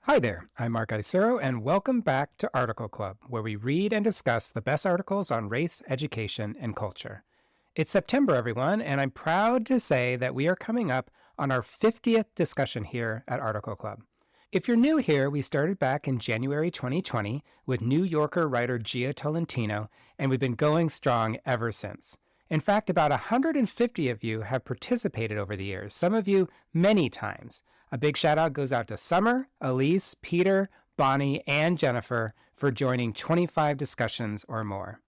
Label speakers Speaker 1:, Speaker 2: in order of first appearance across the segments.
Speaker 1: Hi there, I'm Mark Isero, and welcome back to Article Club, where we read and discuss the best articles on race, education, and culture. It's September, everyone, and I'm proud to say that we are coming up on our 50th discussion here at Article Club. If you're new here, we started back in January 2020 with New Yorker writer Gia Tolentino, and we've been going strong ever since. In fact, about 150 of you have participated over the years, some of you many times. A big shout out goes out to Summer, Elise, Peter, Bonnie, and Jennifer for joining 25 discussions or more.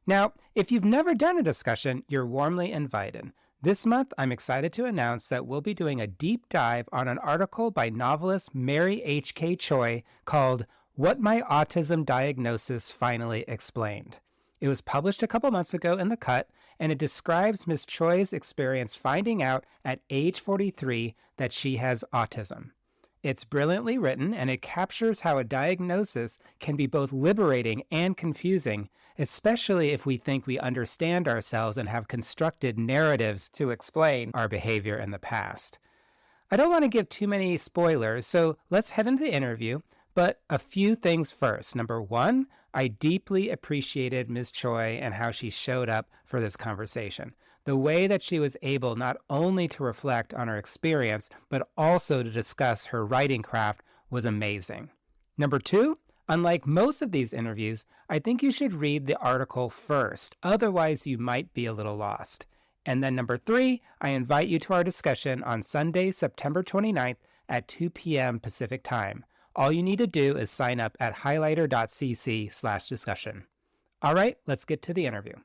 Speaker 1: Now, if you've never done a discussion, you're warmly invited. This month, I'm excited to announce that we'll be doing a deep dive on an article by novelist Mary H.K. Choi called What My Autism Diagnosis Finally Explained. It was published a couple months ago in The Cut, and it describes Miss Choi's experience finding out at age 43 that she has autism. It's brilliantly written, and it captures how a diagnosis can be both liberating and confusing, especially if we think we understand ourselves and have constructed narratives to explain our behavior in the past. I don't want to give too many spoilers, so let's head into the interview. But a few things first. Number one, I deeply appreciated Ms. Choi and how she showed up for this conversation. The way that she was able not only to reflect on her experience, but also to discuss her writing craft was amazing. Number two, unlike most of these interviews, I think you should read the article first. Otherwise, you might be a little lost. And then number three, I invite you to our discussion on Sunday, September 29th at 2 p.m. Pacific Time. All you need to do is sign up at highlighter.cc/discussion. All right, let's get to the interview.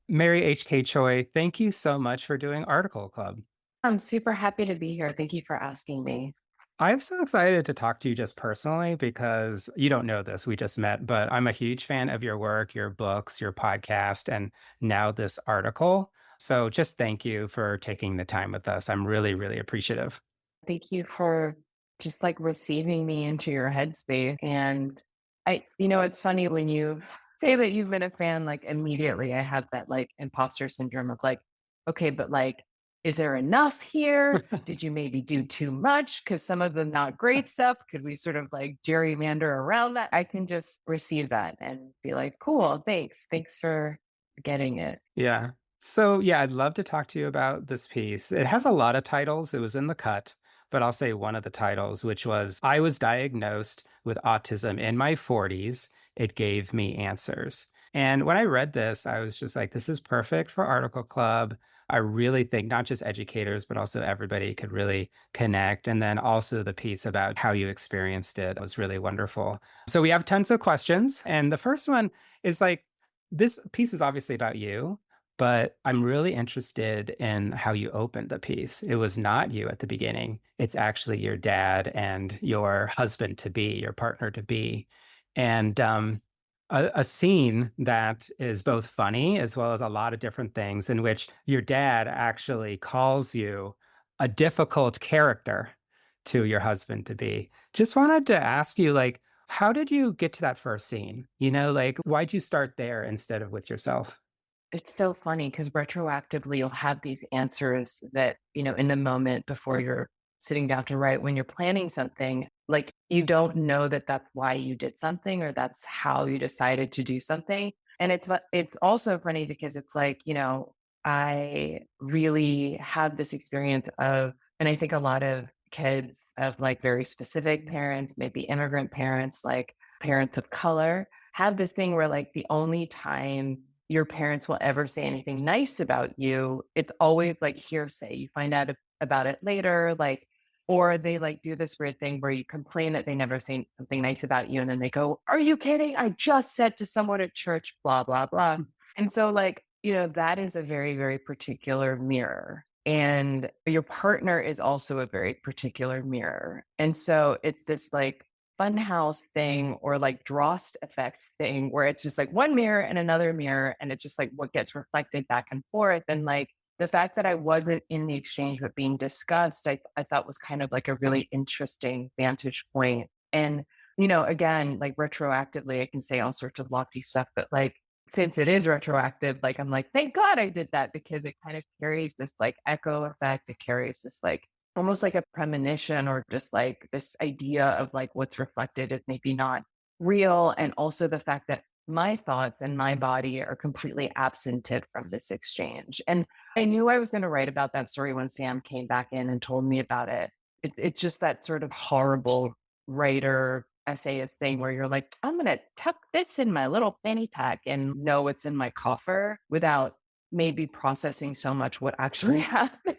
Speaker 1: Mary H.K. Choi, thank you so much for doing Article Club.
Speaker 2: I'm super happy to be here. Thank you for asking me.
Speaker 1: I'm so excited to talk to you just personally because you don't know this, we just met, but I'm a huge fan of your work, your books, your podcast, and now this article. So just thank you for taking the time with us. I'm really, really appreciative.
Speaker 2: Thank you for just like receiving me into your headspace. And it's funny when you say that you've been a fan, like immediately I have that like imposter syndrome of like, okay, but like, is there enough here? Did you maybe do too much? Because some of the not great stuff, could we sort of like gerrymander around that? I can just receive that and be like, cool, thanks. Thanks for getting it.
Speaker 1: Yeah. So, yeah, I'd love to talk to you about this piece. It has a lot of titles. It was in the cut, but I'll say one of the titles, which was I was diagnosed with autism in my 40s. It gave me answers. And when I read this, I was just like, this is perfect for Article Club. I really think not just educators, but also everybody could really connect. And then also the piece about how you experienced it was really wonderful. So we have tons of questions. And the first one is like, this piece is obviously about you, but I'm really interested in how you opened the piece. It was not you at the beginning. It's actually your dad and your husband to be, your partner to be. And a scene that is both funny as well as a lot of different things in which your dad actually calls you a difficult character to your husband to be. Just wanted to ask you, like, how did you get to that first scene? Like, why'd you start there instead of with yourself?
Speaker 2: It's so funny because retroactively you'll have these answers that, in the moment before you're sitting down to write, when you're planning something, like you don't know that that's why you did something or that's how you decided to do something. And it's also funny because it's like, I really have this experience of, and I think a lot of kids of like very specific parents, maybe immigrant parents, like parents of color, have this thing where like the only time your parents will ever say anything nice about you, it's always like hearsay. You find out about it later, like, or they like do this weird thing where you complain that they never say something nice about you. And then they go, are you kidding? I just said to someone at church, blah, blah, blah. And so, like, that is a very, very particular mirror. And your partner is also a very particular mirror. And so it's this like funhouse thing or like Drost effect thing where it's just like one mirror and another mirror and it's just like what gets reflected back and forth. And like the fact that I wasn't in the exchange but being discussed, I thought was kind of like a really interesting vantage point. And again, like retroactively I can say all sorts of lofty stuff, but like since it is retroactive, like I'm like, thank God I did that because it kind of carries this like echo effect. It carries this like almost like a premonition or just like this idea of like what's reflected is maybe not real. And also the fact that my thoughts and my body are completely absented from this exchange. And I knew I was going to write about that story when Sam came back in and told me about it. It's just that sort of horrible writer essayist thing where you're like, I'm going to tuck this in my little fanny pack and know it's in my coffer without maybe processing so much what actually happened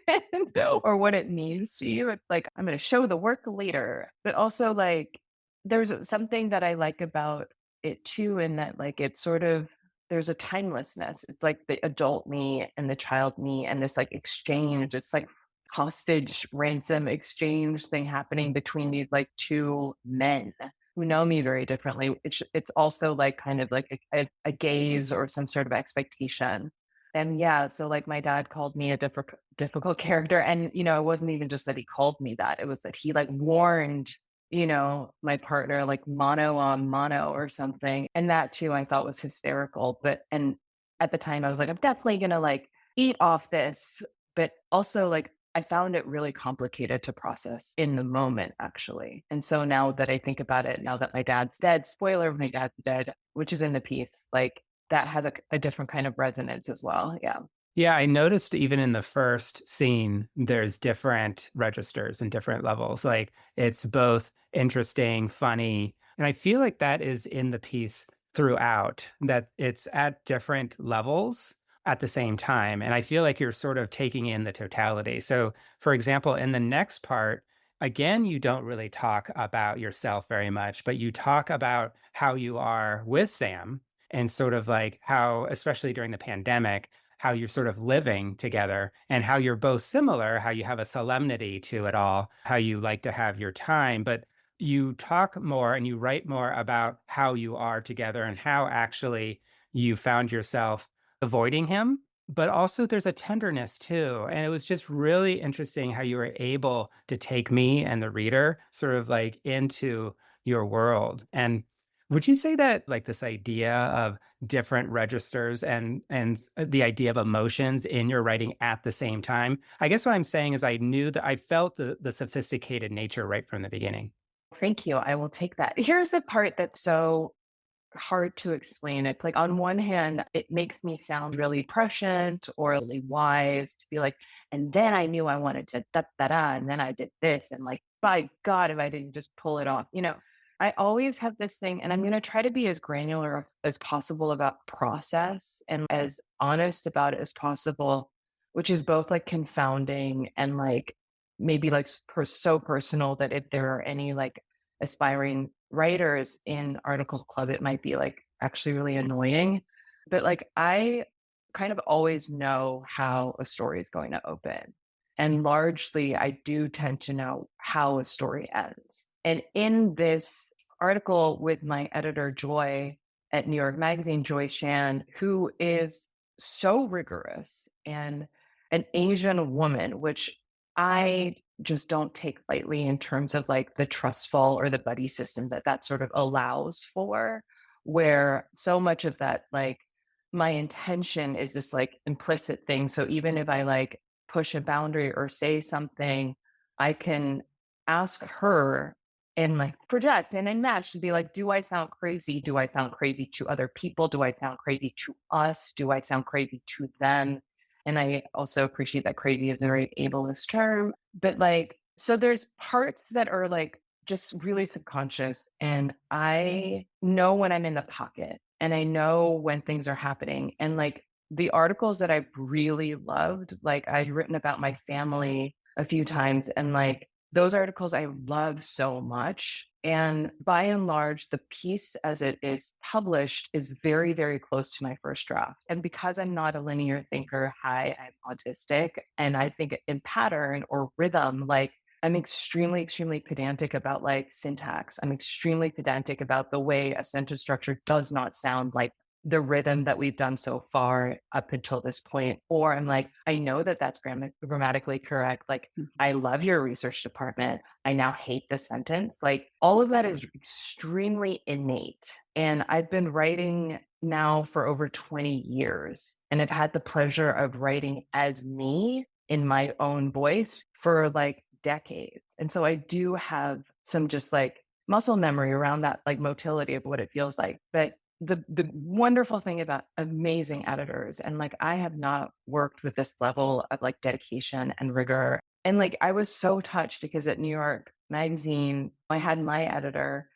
Speaker 2: or what it means to you. It's like, I'm going to show the work later. But also, like, there's something that I like about it too, in that, like, it's sort of, there's a timelessness. It's like the adult me and the child me and this like exchange. It's like hostage ransom exchange thing happening between these like two men who know me very differently. It's also like kind of like a gaze or some sort of expectation. And yeah, so like my dad called me a difficult character. And, it wasn't even just that he called me that. It was that he like warned, my partner like mono on mono or something. And that too, I thought was hysterical. And at the time I was like, I'm definitely going to like eat off this. But also like, I found it really complicated to process in the moment, actually. And so now that I think about it, now that my dad's dead, spoiler, my dad's dead, which is in the piece, like that has a different kind of resonance as well. Yeah.
Speaker 1: Yeah, I noticed even in the first scene, there's different registers and different levels. Like it's both interesting, funny, and I feel like that is in the piece throughout, that it's at different levels at the same time. And I feel like you're sort of taking in the totality. So, for example, in the next part, again, you don't really talk about yourself very much, but you talk about how you are with Sam and sort of like how, especially during the pandemic, how you're sort of living together and how you're both similar, how you have a solemnity to it all, how you like to have your time. But you talk more and you write more about how you are together and how actually you found yourself avoiding him. But also, there's a tenderness too. And it was just really interesting how you were able to take me and the reader sort of like into your world. And would you say that like this idea of different registers and the idea of emotions in your writing at the same time? I guess what I'm saying is I knew that I felt the sophisticated nature right from the beginning.
Speaker 2: Thank you. I will take that. Here's the part that's so hard to explain. It's like, on one hand, it makes me sound really prescient or really wise to be like, and then I knew I wanted to da da da, and then I did this, and like, by God, if I didn't just pull it off, I always have this thing, and I'm going to try to be as granular as possible about process and as honest about it as possible, which is both like confounding and like maybe like so personal that if there are any like aspiring writers in Article Club, it might be like actually really annoying. But like I kind of always know how a story is going to open. And largely, I do tend to know how a story ends. And in this article with my editor, Joy, at New York Magazine, Joy Shan, who is so rigorous and an Asian woman, which I just don't take lightly in terms of like the trust fall or the buddy system that sort of allows for, where so much of that, like my intention is this like implicit thing. So even if I like push a boundary or say something, I can ask her and like project and then match to be like, do I sound crazy? Do I sound crazy to other people? Do I sound crazy to us? Do I sound crazy to them? And I also appreciate that crazy is a very ableist term. But like, so there's parts that are like just really subconscious. And I know when I'm in the pocket and I know when things are happening. And like the articles that I've really loved, like I'd written about my family a few times, and like those articles I love so much. And by and large, the piece as it is published is very, very close to my first draft. And because I'm not a linear thinker, hi, I'm autistic, and I think in pattern or rhythm, like I'm extremely, extremely pedantic about like syntax. I'm extremely pedantic about the way a sentence structure does not sound like the rhythm that we've done so far up until this point. Or I'm like, I know that that's grammatically correct. Like, I love your research department. I now hate the sentence. Like, all of that is extremely innate. And I've been writing now for over 20 years, and I've had the pleasure of writing as me in my own voice for like decades. And so I do have some just like muscle memory around that like motility of what it feels like. But the wonderful thing about amazing editors, and like I have not worked with this level of like dedication and rigor. And like I was so touched because at New York Magazine, I had my editor,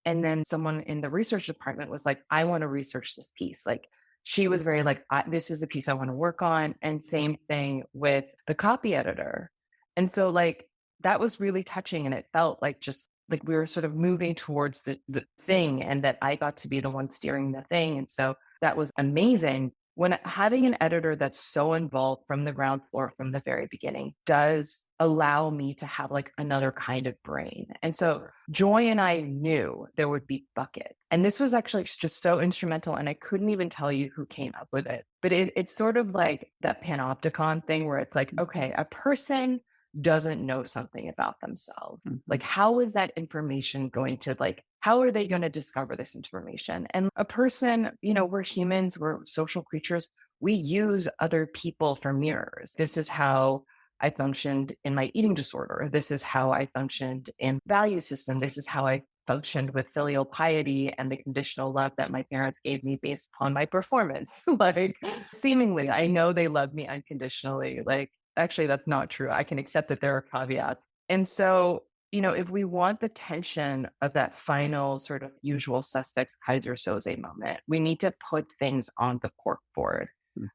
Speaker 2: and then someone in the research department was like, I want to research this piece. Like she was very like, this is the piece I want to work on. And same thing with the copy editor. And so like that was really touching. And it felt like just like we were sort of moving towards the thing, and that I got to be the one steering the thing. And so that was amazing. When having an editor that's so involved from the ground floor from the very beginning does allow me to have like another kind of brain. And so Joy and I knew there would be buckets. And this was actually just so instrumental. And I couldn't even tell you who came up with it. But it's sort of like that panopticon thing where it's like, okay, a person doesn't know something about themselves. Like, how is that information going to like, how are they going to discover this information? And a person, we're humans, we're social creatures. We use other people for mirrors. This is how I functioned in my eating disorder. This is how I functioned in value system. This is how I functioned with filial piety and the conditional love that my parents gave me based upon my performance. Like, seemingly, I know they love me unconditionally. Like, actually, that's not true. I can accept that there are caveats. And so, if we want the tension of that final sort of usual suspects Kaiser Soze moment, we need to put things on the cork board.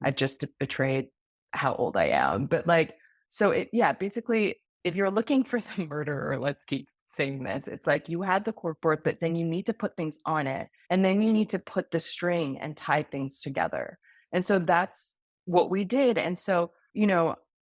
Speaker 2: I just betrayed how old I am. But like, so basically, if you're looking for the murderer, let's keep saying this, it's like you had the cork board, but then you need to put things on it. And then you need to put the string and tie things together. And so that's what we did. And so,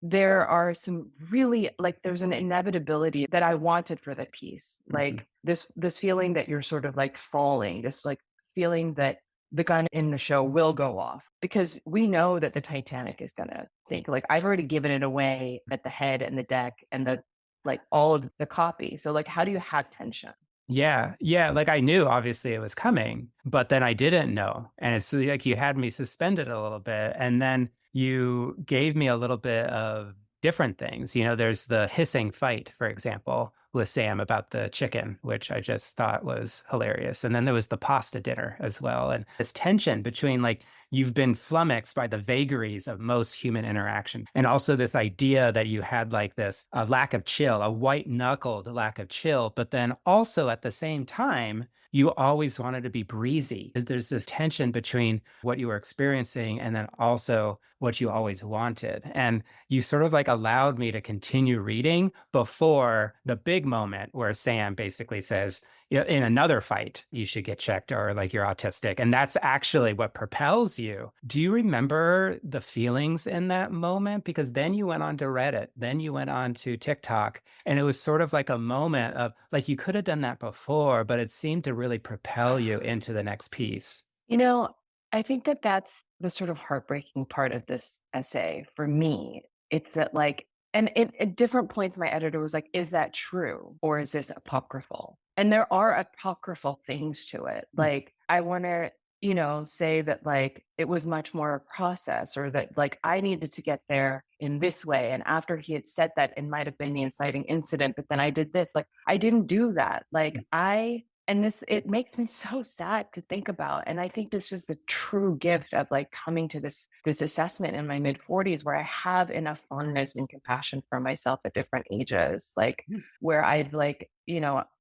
Speaker 2: there are some really like there's an inevitability that I wanted for the piece. Like this feeling that you're sort of like falling, this like feeling that the gun in the show will go off because we know that the Titanic is gonna sink. Like I've already given it away at the head and the deck and the like all of the copy. So like how do you have tension?
Speaker 1: Yeah. Yeah. Like I knew obviously it was coming, but then I didn't know. And it's like you had me suspended a little bit. And then you gave me a little bit of different things. There's the hissing fight, for example, with Sam about the chicken, which I just thought was hilarious. And then there was the pasta dinner as well. And this tension between like you've been flummoxed by the vagaries of most human interaction. And also this idea that you had like this a lack of chill, a white knuckled lack of chill, but then also at the same time, you always wanted to be breezy. There's this tension between what you were experiencing and then also what you always wanted. And you sort of like allowed me to continue reading before the big moment where Sam basically says, in another fight, you should get checked or like you're autistic. And that's actually what propels you. Do you remember the feelings in that moment? Because then you went on to Reddit, then you went on to TikTok, and it was sort of like a moment of like you could have done that before, but it seemed to really propel you into the next piece.
Speaker 2: You know, I think that that's the sort of heartbreaking part of this essay for me. It's that like, and at different points, my editor was like, is that true? Or is this apocryphal? And there are apocryphal things to it. Like, I want to, say that like it was much more a process or that like I needed to get there in this way. And after he had said that, it might have been the inciting incident, but then I did this. Like, I didn't do that. And this, it makes me so sad to think about. And I think this is the true gift of like coming to this assessment in my mid 40s where I have enough fondness and compassion for myself at different ages, like where I'd like,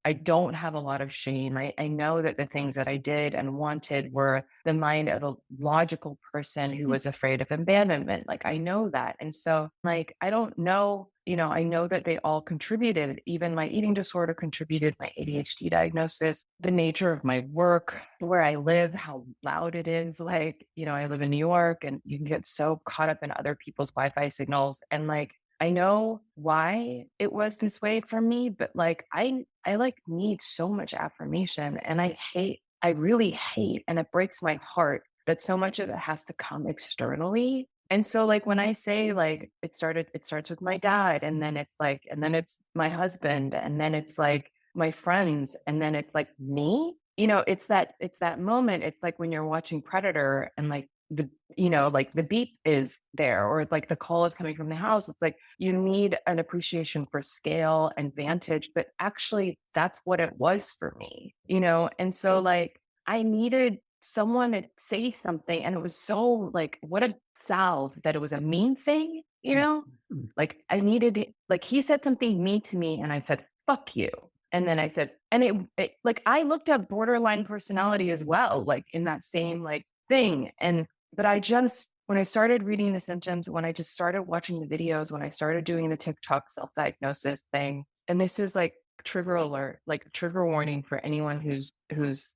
Speaker 2: I don't have a lot of shame. I know that the things that I did and wanted were the mind of a logical person who was afraid of abandonment. Like I know that. And so like, I don't know, I know that they all contributed. Even my eating disorder contributed, my ADHD diagnosis, the nature of my work, where I live, how loud it is. Like, I live in New York and you can get so caught up in other people's Wi-Fi signals. And like, I know why it was this way for me, but like, I like need so much affirmation and I really hate, and it breaks my heart that so much of it has to come externally. And so like when I say like it starts with my dad and then it's my husband and then it's like my friends and then it's like me, it's that moment. It's like when you're watching Predator and like the, like the beep is there, or like the call is coming from the house. It's like you need an appreciation for scale and vantage, but actually that's what it was for me, And so like I needed someone to say something, and it was so like, what a salve that it was a mean thing,
Speaker 1: Mm.
Speaker 2: like I needed like he said something mean to me and I said, fuck you. And then I said, and it like I looked up borderline personality as well, like in that same like thing. And but I just when I started reading the symptoms, when I just started watching the videos, when I started doing the TikTok self-diagnosis thing, and this is like trigger alert, like trigger warning for anyone who's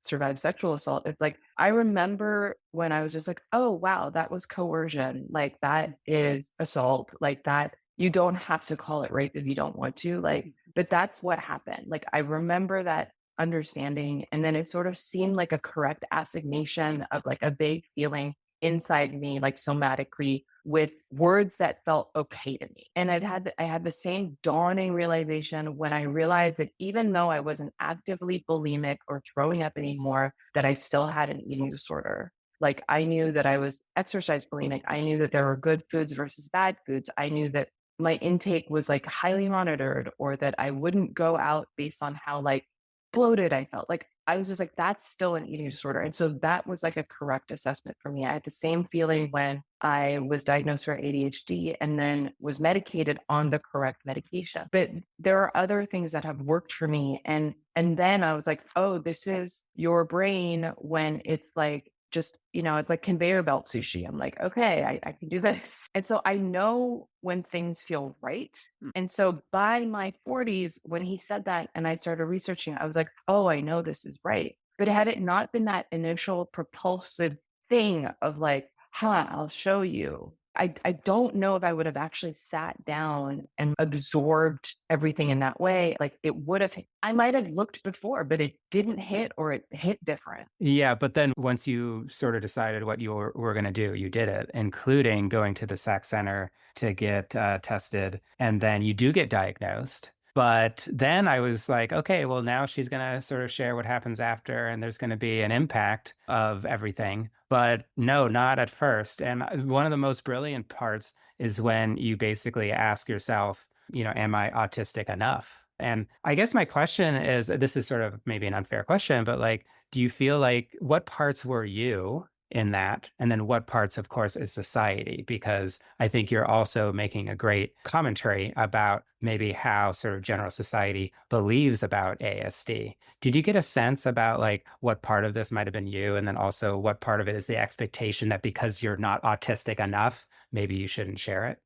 Speaker 2: survived sexual assault. It's like I remember when I was just like, oh wow, that was coercion. Like that is assault. Like that you don't have to call it rape if you don't want to. Like, but that's what happened. Like I remember that understanding. And then it sort of seemed like a correct assignation of like a vague feeling inside me, like somatically, with words that felt okay to me. And I had the same dawning realization when I realized that even though I wasn't actively bulimic or throwing up anymore, that I still had an eating disorder. Like I knew that I was exercise bulimic. I knew that there were good foods versus bad foods. I knew that my intake was like highly monitored, or that I wouldn't go out based on how like bloated I felt. Like I was just like, that's still an eating disorder. And so that was like a correct assessment for me. I had the same feeling when I was diagnosed for ADHD and then was medicated on the correct medication. But there are other things that have worked for me. And then I was like, oh, this is your brain when it's like just, it's like conveyor belt sushi. I'm like, okay, I can do this. And so I know when things feel right. And so by my 40s, when he said that and I started researching, I was like, oh, I know this is right. But had it not been that initial propulsive thing of like, huh, I'll show you, I don't know if I would have actually sat down and absorbed everything in that way. Like it would have, I might have looked before, but it didn't hit, or it hit different.
Speaker 1: Yeah, but then once you sort of decided what you were going to do, you did it, including going to the SAC center to get tested, and then you do get diagnosed. But then I was like, okay, well, now she's going to sort of share what happens after, and there's going to be an impact of everything. But no, not at first. And one of the most brilliant parts is when you basically ask yourself, am I autistic enough? And I guess my question is, this is sort of maybe an unfair question, but like, do you feel like what parts were you in that? And then what parts, of course, is society? Because I think you're also making a great commentary about maybe how sort of general society believes about ASD. Did you get a sense about like what part of this might have been you? And then also what part of it is the expectation that because you're not autistic enough, maybe you shouldn't share it?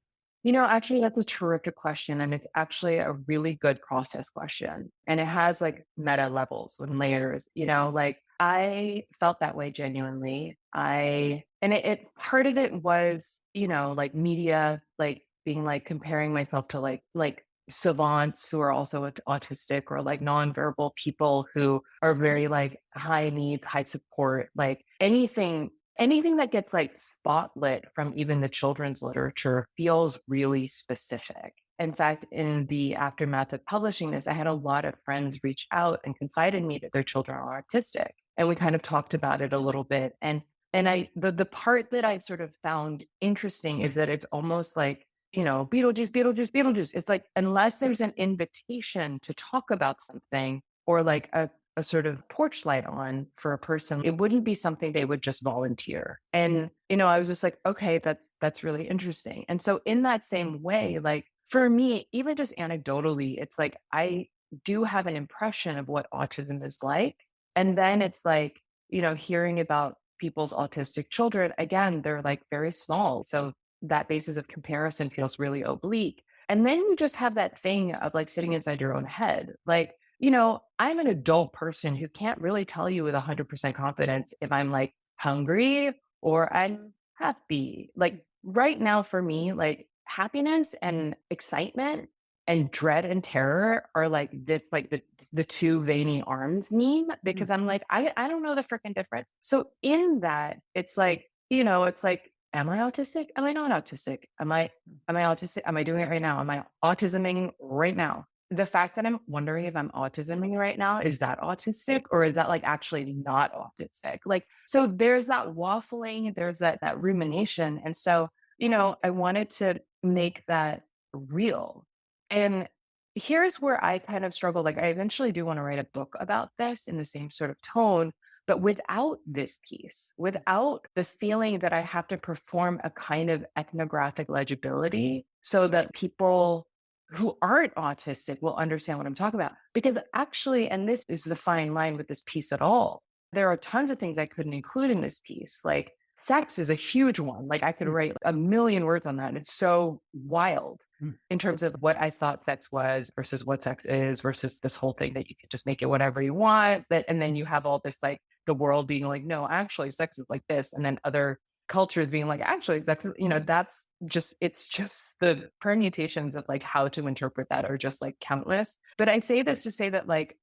Speaker 2: Actually, that's a terrific question. And it's actually a really good process question. And it has like meta levels and layers, like I felt that way genuinely. And it part of it was, like media, like being like comparing myself to like savants who are also autistic, or like nonverbal people who are very like high needs, high support, like anything that gets like spotlit from even the children's literature feels really specific. In fact, in the aftermath of publishing this, I had a lot of friends reach out and confide in me that their children are autistic. And we kind of talked about it a little bit. And the part that I sort of found interesting is that it's almost like, Beetlejuice, Beetlejuice, Beetlejuice. It's like, unless there's an invitation to talk about something, or like a sort of porch light on for a person, it wouldn't be something they would just volunteer. And, I was just like, okay, that's really interesting. And so in that same way, like for me, even just anecdotally, it's like I do have an impression of what autism is like. And then it's like, hearing about people's autistic children, again, they're like very small. So that basis of comparison feels really oblique. And then you just have that thing of like sitting inside your own head. Like, I'm an adult person who can't really tell you with 100% confidence if I'm like hungry or I'm happy. Like right now for me, like happiness and excitement and dread and terror are like this, like the two veiny arms meme, because I'm like, I don't know the freaking difference. So in that, it's like, it's like, am I autistic? Am I not autistic? Am I autistic? Am I doing it right now? Am I autisming right now? the fact that I'm wondering if I'm autisming right now, is that autistic or is that like actually not autistic? Like, so there's that waffling, there's that rumination. And so, I wanted to make that real. And here's where I kind of struggle. Like, I eventually do want to write a book about this in the same sort of tone, but without this piece, without this feeling that I have to perform a kind of ethnographic legibility so that people who aren't autistic will understand what I'm talking about. Because actually, and this is the fine line with this piece at all, there are tons of things I couldn't include in this piece. Like sex is a huge one. Like I could write a million words on that. It's so wild
Speaker 1: Mm.
Speaker 2: in terms of what I thought sex was versus what sex is versus this whole thing that you can just make it whatever you want. And then you have all this like the world being like, no, actually sex is like this. And then other cultures being like, actually, that's just, it's just the permutations of like how to interpret that are just like countless. But I say this to say that like,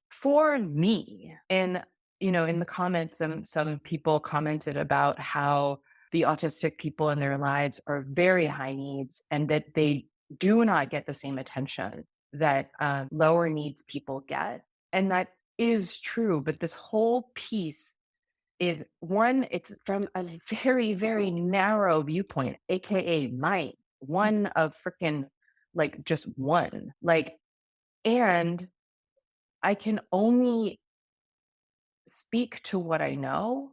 Speaker 2: for me, and, in the comments, some people commented about how the autistic people in their lives are very high needs and that they do not get the same attention that lower needs people get. And that is true. But this whole piece is one, it's from a very, very narrow viewpoint, AKA mine, one of freaking like just one. Like, and I can only speak to what I know.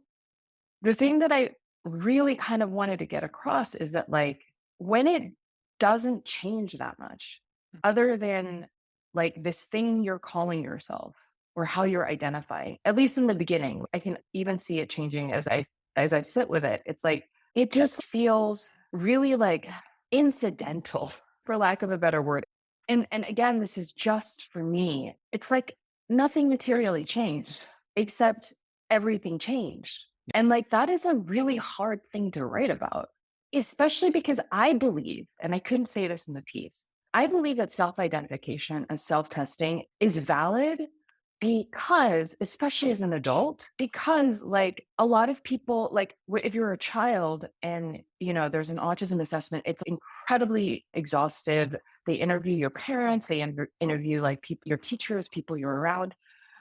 Speaker 2: The thing that I really kind of wanted to get across is that like when it doesn't change that much, other than like this thing you're calling yourself or how you're identifying, at least in the beginning, I can even see it changing as I sit with it. It's like it just feels really like incidental, for lack of a better word. And again, this is just for me. It's like nothing materially changed, except everything changed. And like that is a really hard thing to write about, especially because I believe, and I couldn't say this in the piece, I believe that self identification and self testing is valid because, especially as an adult, because like a lot of people, like if you're a child and, there's an autism assessment, it's incredibly exhaustive. They interview your parents, they interview like people, your teachers, people you're around.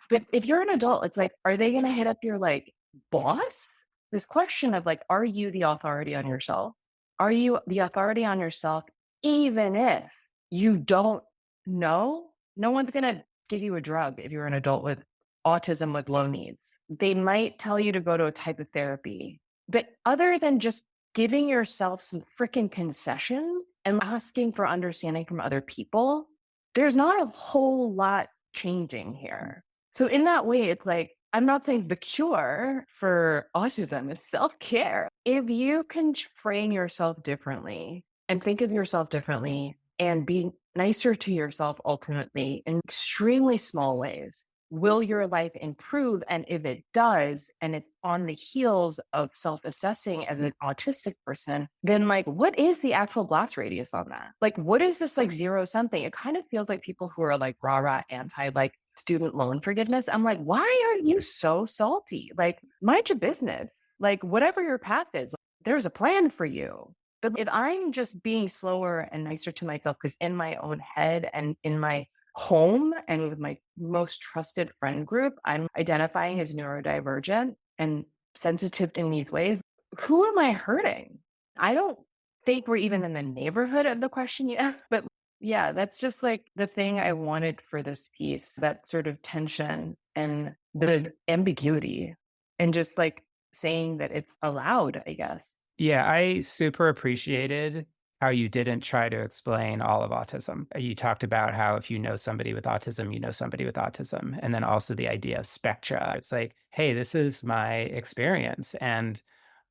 Speaker 2: But if you're an adult, it's like, are they going to hit up your like boss? This question of like, are you the authority on yourself? Are you the authority on yourself, even if you don't know? No one's going to give you a drug if you're an adult with autism with low needs. They might tell you to go to a type of therapy. But other than just giving yourself some freaking concessions and asking for understanding from other people, there's not a whole lot changing here. So in that way, it's like, I'm not saying the cure for autism is self-care. If you can frame yourself differently and think of yourself differently and be nicer to yourself ultimately in extremely small ways, will your life improve? And if it does, and it's on the heels of self-assessing as an autistic person, then like, what is the actual blast radius on that? Like, what is this like zero something? It kind of feels like people who are like rah-rah anti like student loan forgiveness. I'm like, why are you so salty? Like, mind your business. Like, whatever your path is, there's a plan for you. But if I'm just being slower and nicer to myself, because in my own head and in my home and with my most trusted friend group, I'm identifying as neurodivergent and sensitive in these ways, who am I hurting? I don't think we're even in the neighborhood of the question you asked, but yeah, that's just like the thing I wanted for this piece, that sort of tension and the ambiguity and just like saying that it's allowed, I guess.
Speaker 1: Yeah, I super appreciated how you didn't try to explain all of autism. You talked about how if you know somebody with autism, you know somebody with autism. And then also the idea of spectra. It's like, hey, this is my experience and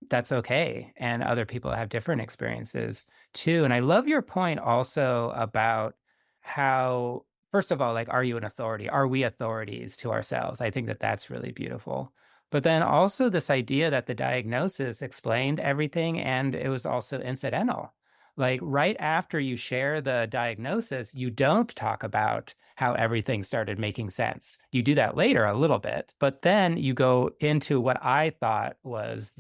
Speaker 1: that's okay. And other people have different experiences too. And I love your point also about how, first of all, like, are you an authority? Are we authorities to ourselves? I think that that's really beautiful. But then also this idea that the diagnosis explained everything and it was also incidental. Like right after you share the diagnosis, you don't talk about how everything started making sense. You do that later a little bit, but then you go into what I thought was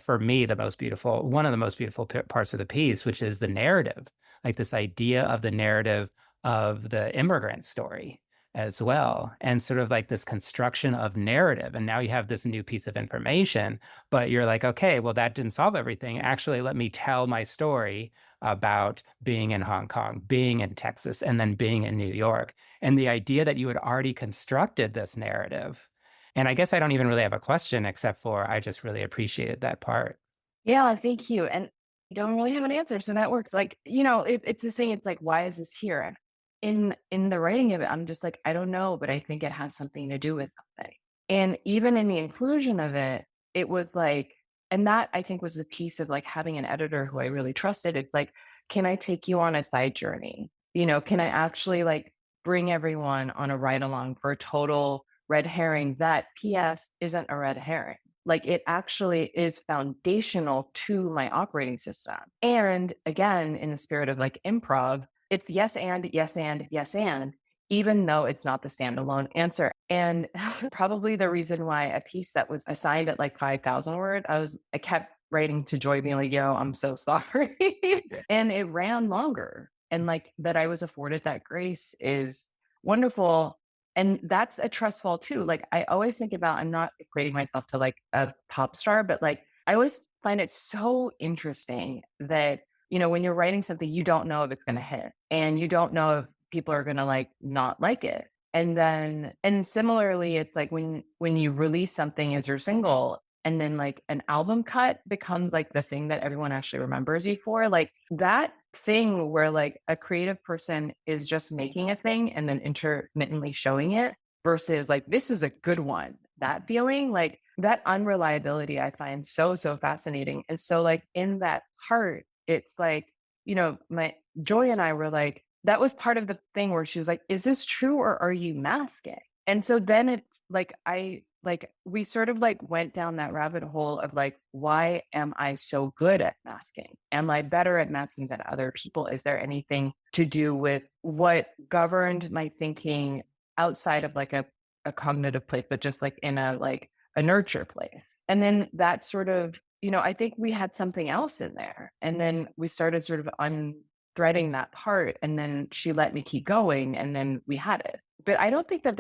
Speaker 1: for me, one of the most beautiful parts of the piece, which is the narrative, like this idea of the narrative of the immigrant story as well, and sort of like this construction of narrative. And now you have this new piece of information, but you're like, okay, well, that didn't solve everything. Actually, let me tell my story about being in Hong Kong, being in Texas, and then being in New York. And the idea that you had already constructed this narrative. And I guess I don't even really have a question except for I just really appreciated that part.
Speaker 2: Yeah, thank you. And I don't really have an answer, so that works. Like, it's the saying. It's like, why is this here? And in the writing of it, I'm just like, I don't know, but I think it has something to do with something. And even in the inclusion of it, it was like, and that I think was the piece of like having an editor who I really trusted. It's like, can I take you on a side journey? Can I actually like bring everyone on a ride along for a total red herring that PS isn't a red herring? Like it actually is foundational to my operating system. And again, in the spirit of like improv, it's yes and, yes and, yes and, even though it's not the standalone answer. And probably the reason why a piece that was assigned at like 5,000 words, I kept writing to Joy being like, yo, I'm so sorry. And it ran longer. And like that I was afforded that grace is wonderful. And that's a trust fall too. Like I always think about, I'm not equating myself to like a pop star, but like I always find it so interesting that, when you're writing something, you don't know if it's going to hit and you don't know if people are going to like not like it. And similarly, it's like when you release something as your single and then like an album cut becomes like the thing that everyone actually remembers you for, like that thing where like a creative person is just making a thing and then intermittently showing it versus like this is a good one, that feeling, like that unreliability I find so so fascinating. And so like in that part, it's like, my Joy and I were like, that was part of the thing where she was like, is this true or are you masking? And so then it's like we sort of like went down that rabbit hole of like, why am I so good at masking? Am I better at masking than other people? Is there anything to do with what governed my thinking outside of like a cognitive place, but just like in a like a nurture place? And then that sort of, I think we had something else in there. And then we started sort of unthreading that part. And then she let me keep going. And then we had it. But I don't think that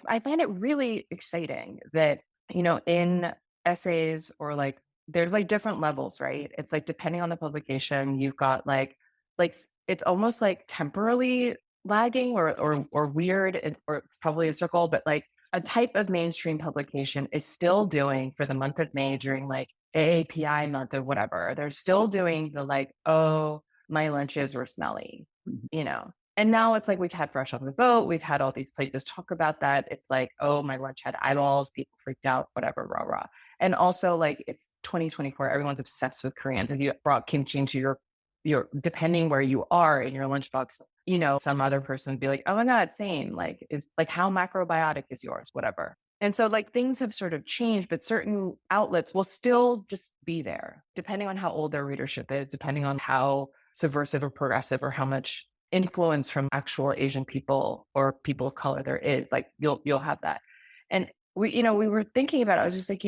Speaker 2: I find it really exciting that, in essays or like, there's like different levels, right? It's like, depending on the publication, you've got it's almost like temporally lagging or weird, or it's probably a circle, but like a type of mainstream publication is still doing for the month of May during like AAPI month or whatever. They're still doing the like, oh, my lunches were smelly, you know? And now it's like we've had Fresh on the Boat. We've had all these places talk about that. It's like, oh, my lunch had eyeballs. People freaked out, whatever, rah, rah. And also like it's 2024. Everyone's obsessed with Koreans. If you brought kimchi into your depending where you are in your lunchbox, some other person would be like, oh my God, same. Like, it's like, how macrobiotic is yours? Whatever. And so, like, things have sort of changed, but certain outlets will still just be there, depending on how old their readership is, depending on how subversive or progressive or how much influence from actual Asian people or people of color there is. Like, you'll have that. And we were thinking about it. I was just like,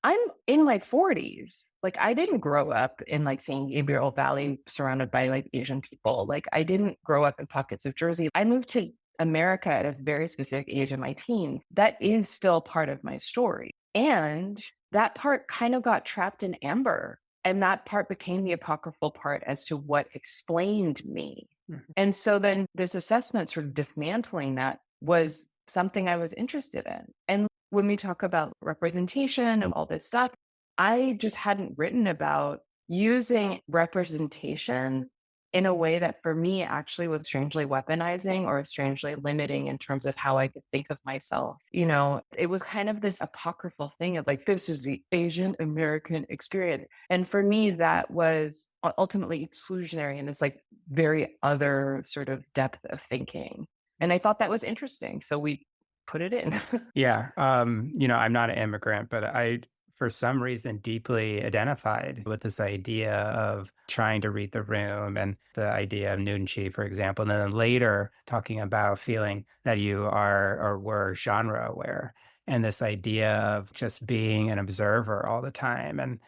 Speaker 2: I'm in my 40s. Like, I didn't grow up in like San Gabriel Valley surrounded by like Asian people. Like, I didn't grow up in pockets of Jersey. I moved to America at a very specific age in my teens. That is still part of my story. And that part kind of got trapped in amber. And that part became the apocryphal part as to what explained me.
Speaker 1: Mhm.
Speaker 2: And so then this assessment, sort of dismantling that, was something I was interested in. And when we talk about representation and all this stuff, I just hadn't written about using representation in a way that for me actually was strangely weaponizing or strangely limiting in terms of how I could think of myself. It was kind of this apocryphal thing of like, this is the Asian American experience. And for me, that was ultimately exclusionary and it's like very other sort of depth of thinking. And I thought that was interesting. So we put it in.
Speaker 1: Yeah. I'm not an immigrant, but I, for some reason, deeply identified with this idea of trying to read the room and the idea of Nunchi, for example. And then later talking about feeling that you are or were genre aware and this idea of just being an observer all the time. And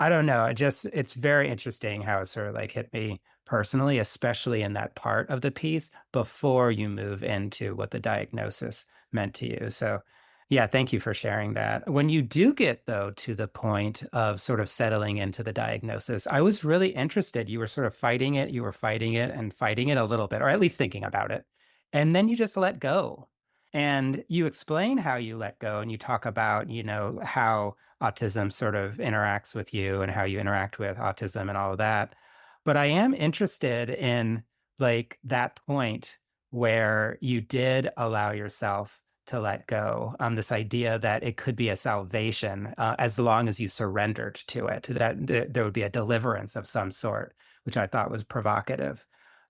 Speaker 1: I don't know, it's very interesting how it sort of like hit me personally, especially in that part of the piece before you move into what the diagnosis meant to you. So, yeah, thank you for sharing that. When you do get, though, to the point of sort of settling into the diagnosis, I was really interested. You were sort of fighting it, you were fighting it and fighting it a little bit, or at least thinking about it. And then you just let go. And you explain how you let go and you talk about, how autism sort of interacts with you and how you interact with autism and all of that. But I am interested in like that point where you did allow yourself to let go. This idea that it could be a salvation as long as you surrendered to it, that there would be a deliverance of some sort, which I thought was provocative.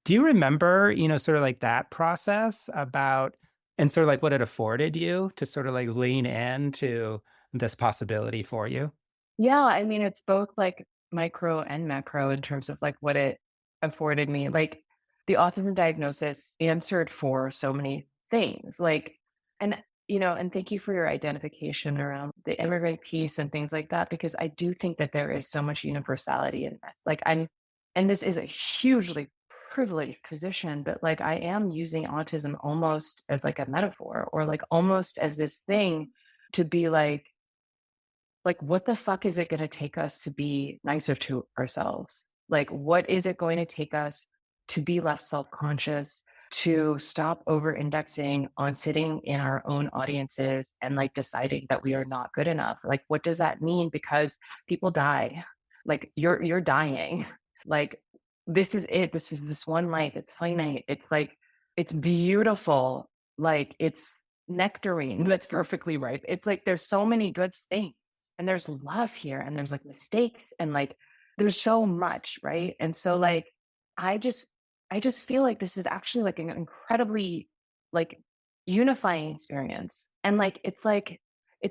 Speaker 1: Do you remember, sort of like that process about and sort of like what it afforded you to sort of like lean into this possibility for you?
Speaker 2: Yeah, I mean, it's both like micro and macro in terms of like what it afforded me. Like the autism diagnosis answered for so many things. And thank you for your identification around the immigrant piece and things like that, because I do think that there is so much universality in this. And this is a hugely privileged position, but like I am using autism almost as like a metaphor or like almost as this thing to be like, what the fuck is it gonna take us to be nicer to ourselves? Like, what is it going to take us to be less self-conscious, to stop over-indexing on sitting in our own audiences and, like, deciding that we are not good enough? Like, what does that mean? Because people die. Like, you're dying. Like, this is it. This is this one life. It's finite. It's like it's beautiful. Like, it's nectarine that's perfectly ripe. It's like there's so many good things and there's love here and there's like mistakes and like there's so much, right? And so like I just I just feel like this is actually like an incredibly like unifying experience. And like it's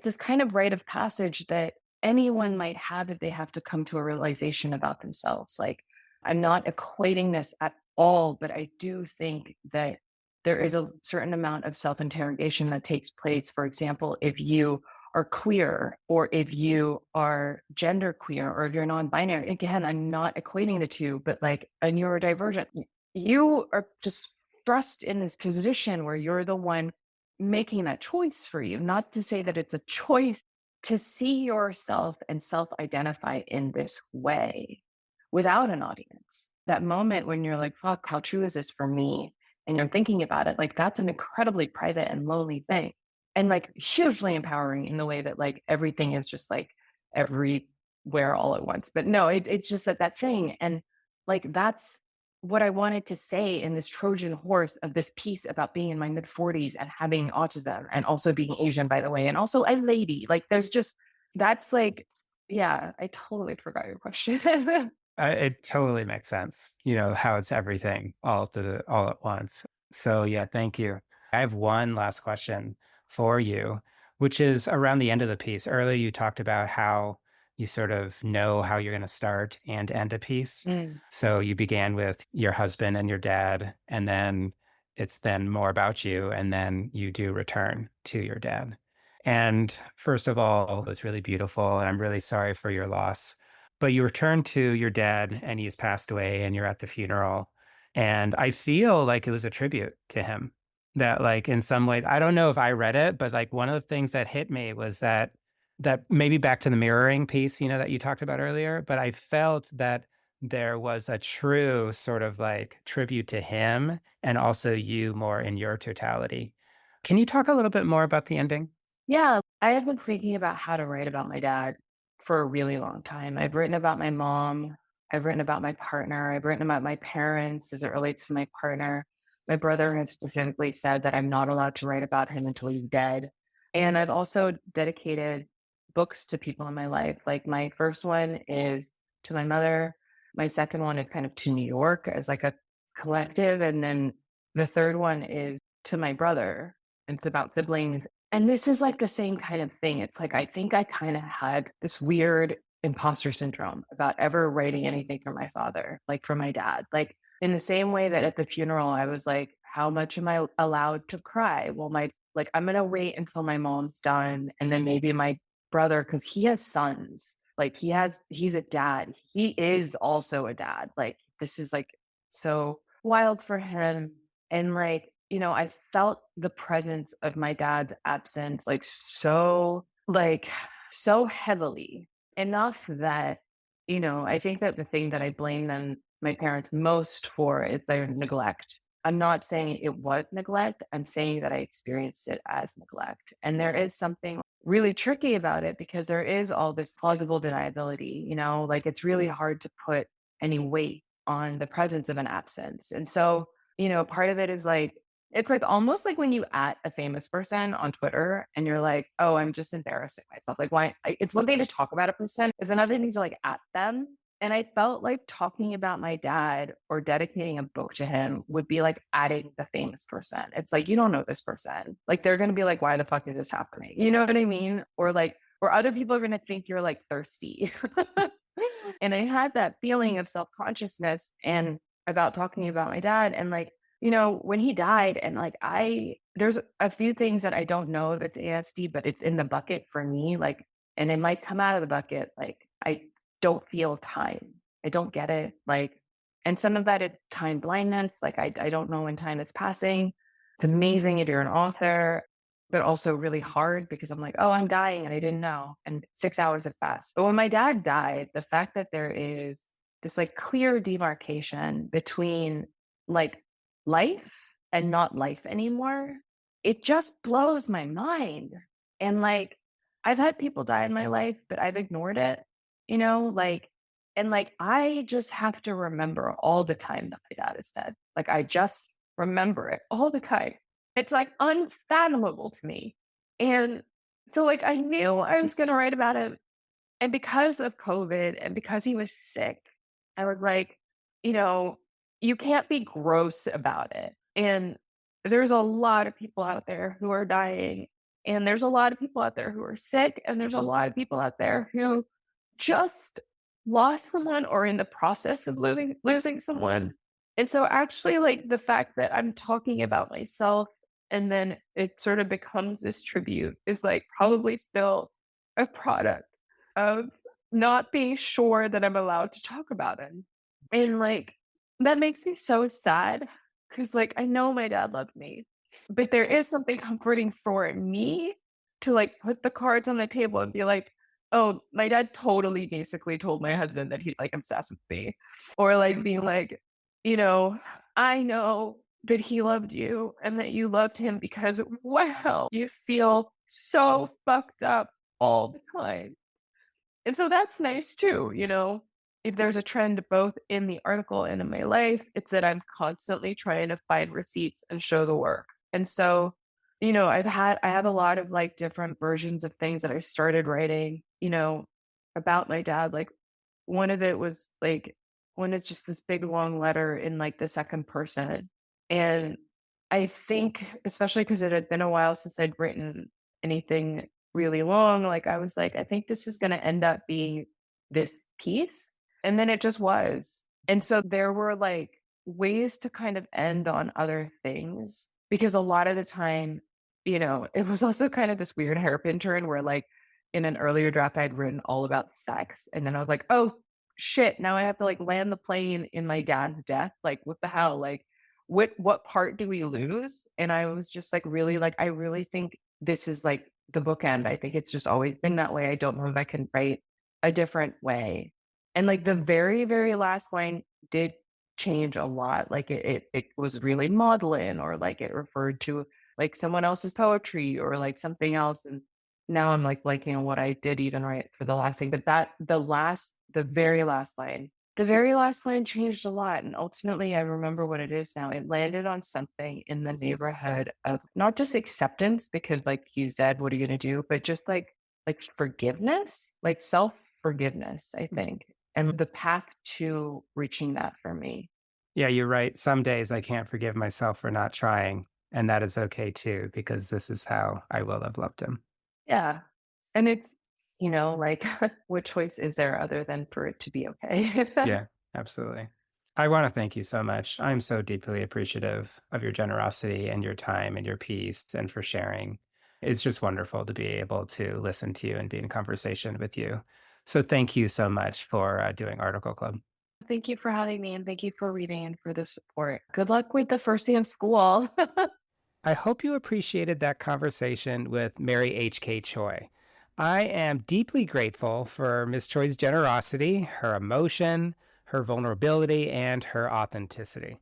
Speaker 2: this kind of rite of passage that anyone might have if they have to come to a realization about themselves. Like I'm not equating this at all, but I do think that there is a certain amount of self-interrogation that takes place. For example, if you are queer or if you are gender queer or if you're non-binary, again, I'm not equating the two, but like a neurodivergent, you are just thrust in this position where you're the one making that choice for you. Not to say that it's a choice to see yourself and self-identify in this way without an audience. That moment when you're like, fuck, how true is this for me? And you're thinking about it, like that's an incredibly private and lonely thing. And like hugely empowering in the way that like everything is just like everywhere all at once. But no, it's just that thing. And like that's what I wanted to say in this Trojan horse of this piece about being in my mid 40s and having autism and also being Asian, by the way, and also a lady. Like there's just that's like, yeah, I totally forgot your question.
Speaker 1: It totally makes sense, how it's everything all at once. So yeah, thank you. I have one last question for you, which is around the end of the piece. Earlier, you talked about how you sort of know how you're going to start and end a piece.
Speaker 2: Mm.
Speaker 1: So you began with your husband and your dad, and then it's then more about you, and then you do return to your dad. And first of all, it was really beautiful, and I'm really sorry for your loss. But you return to your dad and he's passed away and you're at the funeral. And I feel like it was a tribute to him that like in some ways, I don't know if I read it, but like one of the things that hit me was that maybe back to the mirroring piece, that you talked about earlier, but I felt that there was a true sort of like tribute to him and also you more in your totality. Can you talk a little bit more about the ending?
Speaker 2: Yeah, I have been thinking about how to write about my dad for a really long time. I've written about my mom. I've written about my partner. I've written about my parents as it relates to my partner. My brother has specifically said that I'm not allowed to write about him until he's dead. And I've also dedicated books to people in my life. Like my first one is to my mother. My second one is kind of to New York as like a collective. And then the third one is to my brother. It's about siblings and this is like the same kind of thing. It's like I think I kind of had this weird imposter syndrome about ever writing anything for my father, like for my dad. Like in the same way that at the funeral, I was like, how much am I allowed to cry? Well, I'm going to wait until my mom's done. And then maybe my brother, because he has sons, he's a dad. He is also a dad. Like this is like so wild for him. And like, I felt the presence of my dad's absence so heavily enough that, I think that the thing that I blame my parents most for is their neglect. I'm not saying it was neglect. I'm saying that I experienced it as neglect. And there is something really tricky about it because there is all this plausible deniability, like it's really hard to put any weight on the presence of an absence. And so, part of it is like, it's like almost like when you at a famous person on Twitter and you're like, oh, I'm just embarrassing myself. Like, why? It's one thing to talk about a person, it's another thing to like at them. And I felt like talking about my dad or dedicating a book to him would be like adding the famous person. It's like, you don't know this person. Like, they're going to be like, why the fuck is this happening? You know what I mean? Or other people are going to think you're like thirsty. And I had that feeling of self consciousness and about talking about my dad. And like, when he died, and like, there's a few things that I don't know that's ASD, but it's in the bucket for me. Like, and it might come out of the bucket. Like, I don't feel time. I don't get it. Like, and some of that is time blindness. Like, I don't know when time is passing. It's amazing if you're an author, but also really hard because I'm like, oh, I'm dying and I didn't know. And 6 hours have passed. But when my dad died, the fact that there is this like clear demarcation between like life and not life anymore, it just blows my mind. And like, I've had people die in my life, but I've ignored it, like, and like, I just have to remember all the time that my dad is dead. Like, I just remember it all the time. It's like unfathomable to me. And so like I knew I was going to write about it. And because of COVID and because he was sick, I was like, you know, you can't be gross about it. And there's a lot of people out there who are dying. And there's a lot of people out there who are sick. And there's a lot of people out there who just lost someone or in the process of losing someone. And so actually like the fact that I'm talking about myself and then it sort of becomes this tribute is like probably still a product of not being sure that I'm allowed to talk about it. And like that makes me so sad because like I know my dad loved me, but there is something comforting for me to like put the cards on the table and be like, oh, my dad totally basically told my husband that he's like obsessed with me. Or like being like, you know, I know that he loved you and that you loved him because wow, you feel so fucked up all the time. And so that's nice too, If there's a trend both in the article and in my life, it's that I'm constantly trying to find receipts and show the work. And so, I have a lot of like different versions of things that I started writing, about my dad. Like one of it was like when it's just this big long letter in like the second person. And I think, especially because it had been a while since I'd written anything really long, like I was like, I think this is going to end up being this piece. And then it just was. And so there were like ways to kind of end on other things because a lot of the time, it was also kind of this weird hairpin turn where like in an earlier draft, I'd written all about sex. And then I was like, oh shit, now I have to like land the plane in my dad's death. Like, what the hell? Like, what part do we lose? And I was just like, really, like, I really think this is like the bookend. I think it's just always been that way. I don't know if I can write a different way. And like the very, very last line did change a lot. Like it was really maudlin or like it referred to like someone else's poetry or like something else. And now I'm like liking what I did even write for the last thing. But the very last line changed a lot. And ultimately I remember what it is now. It landed on something in the neighborhood of not just acceptance, because like you said, what are you gonna do? But just like forgiveness, like self-forgiveness, I think. And the path to reaching that for me.
Speaker 1: Yeah, you're right. Some days I can't forgive myself for not trying, and that is okay too, because this is how I will have loved him.
Speaker 2: Yeah. And it's, like what choice is there other than for it to be okay?
Speaker 1: Yeah, absolutely. I want to thank you so much. I'm so deeply appreciative of your generosity and your time and your peace and for sharing. It's just wonderful to be able to listen to you and be in conversation with you. So thank you so much for doing Article Club.
Speaker 2: Thank you for having me and thank you for reading and for the support. Good luck with the first day of school.
Speaker 1: I hope you appreciated that conversation with Mary H.K. Choi. I am deeply grateful for Miss Choi's generosity, her emotion, her vulnerability, and her authenticity.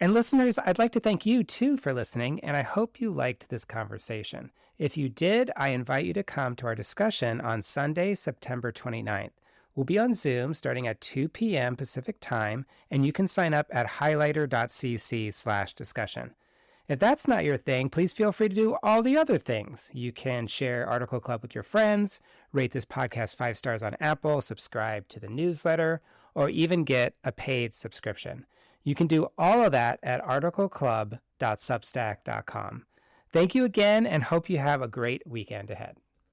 Speaker 1: And listeners, I'd like to thank you too for listening, and I hope you liked this conversation. If you did, I invite you to come to our discussion on Sunday, September 29th. We'll be on Zoom starting at 2 p.m. Pacific Time, and you can sign up at highlighter.cc/discussion. If that's not your thing, please feel free to do all the other things. You can share Article Club with your friends, rate this podcast 5 stars on Apple, subscribe to the newsletter, or even get a paid subscription. You can do all of that at articleclub.substack.com. Thank you again and hope you have a great weekend ahead.